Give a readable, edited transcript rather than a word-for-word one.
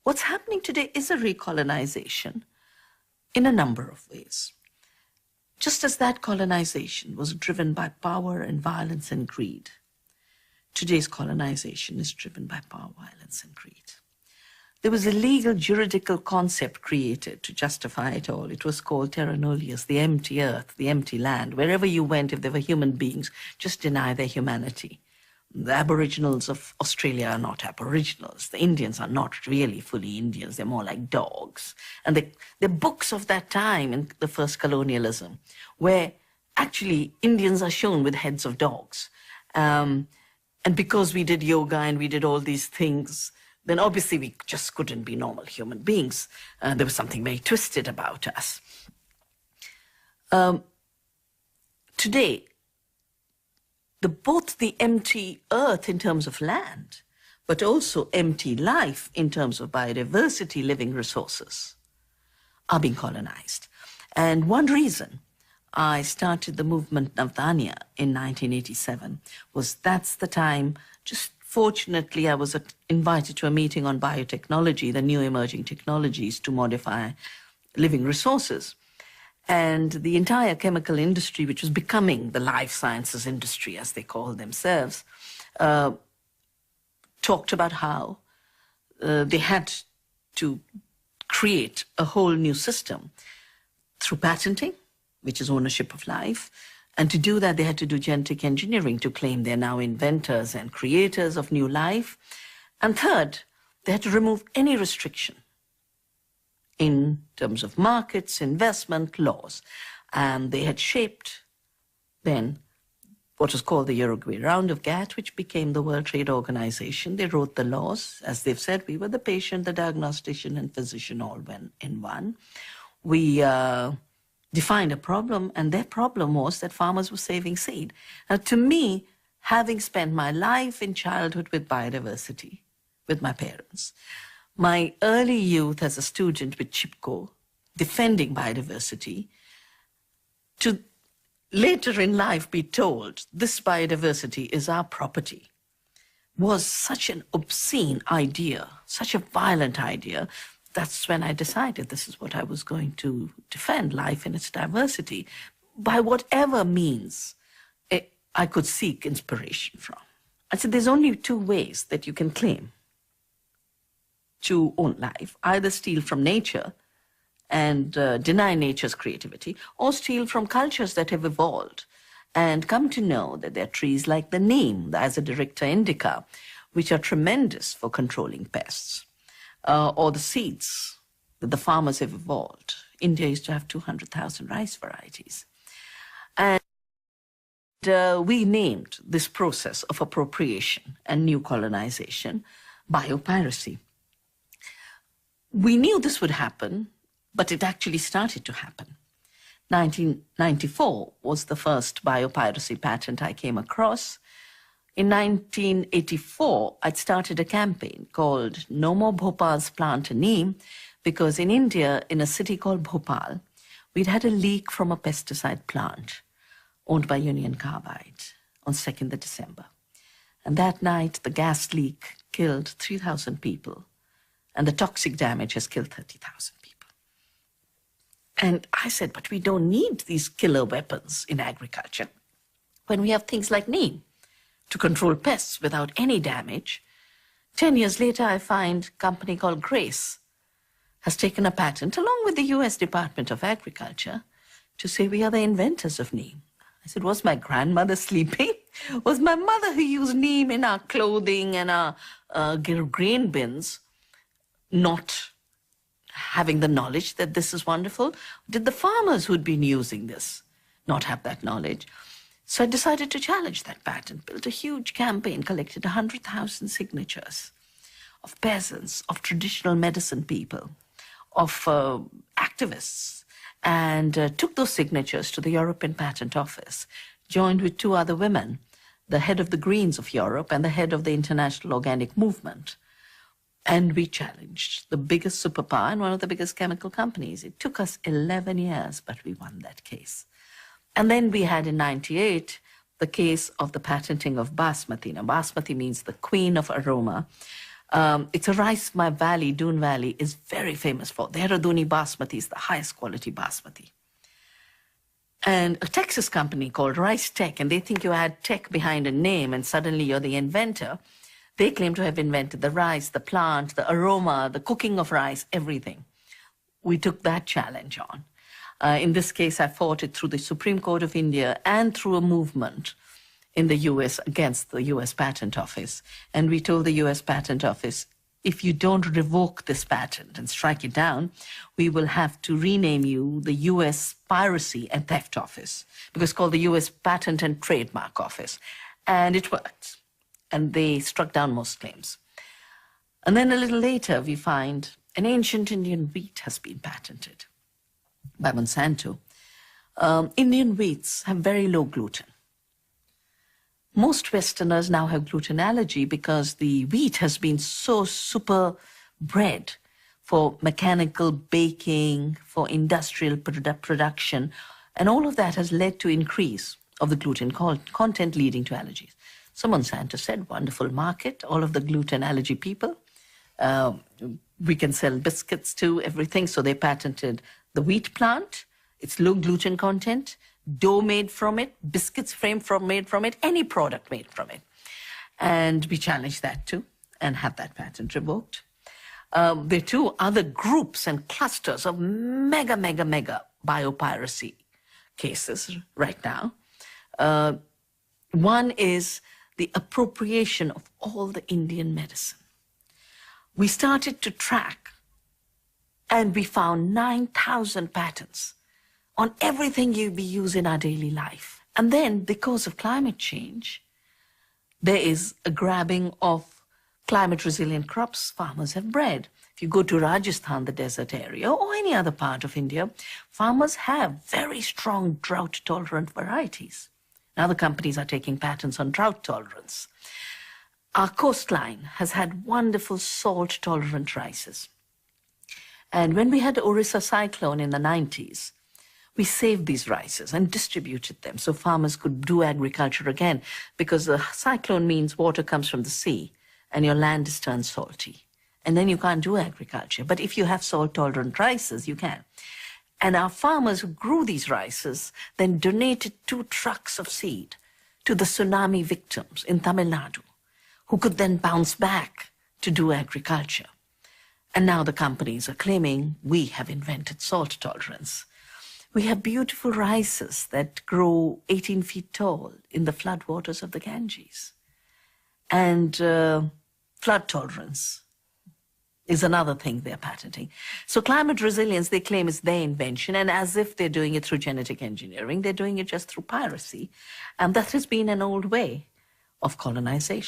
what's happening today is a recolonization in a number of ways. Just as that colonization was driven by power and violence and greed, today's colonization is driven by power, violence, and greed. There was a legal juridical concept created to justify it all. It was called terra nullius, the empty earth, the empty land. Wherever you went, if there were human beings, just deny their humanity. The Aboriginals of Australia are not Aboriginals. The Indians are not really fully Indians. They're more like dogs. And the books of that time in the first colonialism, where actually Indians are shown with heads of dogs. And because we did yoga and we did all these things, then obviously we just couldn't be normal human beings. There was something very twisted about us. Today, both the empty earth in terms of land, but also empty life in terms of biodiversity, living resources, are being colonized. And one reason I started the movement Navdanya in 1987 was that's the time, just fortunately, I was invited to a meeting on biotechnology, the new emerging technologies to modify living resources. And the entire chemical industry, which was becoming the life sciences industry, as they call themselves, talked about how they had to create a whole new system through patenting, which is ownership of life. And to do that, they had to do genetic engineering to claim they're now inventors and creators of new life. And third, they had to remove any restriction in terms of markets, investment, laws. And they had shaped then what was called the Uruguay Round of GATT, which became the World Trade Organization. They wrote the laws. As they've said, we were the patient, the diagnostician, and physician all in one. We defined a problem, and their problem was that farmers were saving seed. Now, to me, having spent my life in childhood with biodiversity, with my parents, my early youth as a student with CHIPCO, defending biodiversity, to later in life be told this biodiversity is our property, was such an obscene idea, such a violent idea. That's when I decided this is what I was going to defend, life in its diversity, by whatever means I could seek inspiration from. I said there's only two ways that you can claim to own life: either steal from nature and deny nature's creativity, or steal from cultures that have evolved and come to know that there are trees like the neem, the Azadirachta indica, which are tremendous for controlling pests, or the seeds that the farmers have evolved. India used to have 200,000 rice varieties. And we named this process of appropriation and new colonization biopiracy. We knew this would happen, but it actually started to happen. 1994 was the first biopiracy patent I came across. In 1984, I'd started a campaign called No More Bhopal's Plant a Neem, because in India, in a city called Bhopal, we'd had a leak from a pesticide plant owned by Union Carbide on 2nd of December. And that night, the gas leak killed 3,000 people, and the toxic damage has killed 30,000 people. And I said, but we don't need these killer weapons in agriculture when we have things like neem to control pests without any damage. 10 years later, I find a company called Grace has taken a patent, along with the US Department of Agriculture, to say we are the inventors of neem. I said, was my grandmother sleeping? Was my mother, who used neem in our clothing and our grain bins, not having the knowledge that this is wonderful? Did the farmers who'd been using this not have that knowledge? So I decided to challenge that patent, built a huge campaign, collected 100,000 signatures of peasants, of traditional medicine people, of activists, and took those signatures to the European Patent Office, joined with two other women, the head of the Greens of Europe and the head of the International Organic Movement. And we challenged the biggest superpower and one of the biggest chemical companies. It took us 11 years, but we won that case. And then we had in 98 the case of the patenting of basmati. Now, basmati means the queen of aroma. It's a rice my valley, Doon Valley, is very famous for. Dehraduni basmati is the highest quality basmati. And a Texas company called Rice Tech, and they think you add tech behind a name and suddenly you're the inventor. They claim to have invented the rice, the plant, the aroma, the cooking of rice, everything. We took that challenge on. In this case, I fought it through the Supreme Court of India and through a movement in the US against the US Patent Office. And we told the US Patent Office, if you don't revoke this patent and strike it down, we will have to rename you the US Piracy and Theft Office, because it's called the US Patent and Trademark Office. And it worked. And they struck down most claims. And then a little later, we find an ancient Indian wheat has been patented by Monsanto. Indian wheats have very low gluten. Most Westerners now have gluten allergy because the wheat has been so super bred for mechanical baking, for industrial production, and all of that has led to increase of the gluten content leading to allergies. So Monsanto said, wonderful market, all of the gluten allergy people. We can sell biscuits to everything. So they patented the wheat plant, its low gluten content, dough made from it, biscuits made from it, any product made from it. And we challenged that too and had that patent revoked. There are two other groups and clusters of mega biopiracy cases right now. One is the appropriation of all the Indian medicine. We started to track and we found 9,000 patents on everything we use in our daily life. And then, because of climate change, there is a grabbing of climate-resilient crops farmers have bred. If you go to Rajasthan, the desert area, or any other part of India, farmers have very strong drought-tolerant varieties. Now the companies are taking patents on drought tolerance. Our coastline has had wonderful salt-tolerant rices. And when we had the Orissa cyclone in the 90s, we saved these rices and distributed them so farmers could do agriculture again, because the cyclone means water comes from the sea and your land is turned salty. And then you can't do agriculture. But if you have salt-tolerant rices, you can. And our farmers who grew these rices then donated 2 trucks of seed to the tsunami victims in Tamil Nadu, who could then bounce back to do agriculture. And now the companies are claiming we have invented salt tolerance. We have beautiful rices that grow 18 feet tall in the floodwaters of the Ganges. And flood tolerance is another thing they're patenting. So climate resilience, they claim, is their invention, and as if they're doing it through genetic engineering, they're doing it just through piracy. And that has been an old way of colonization.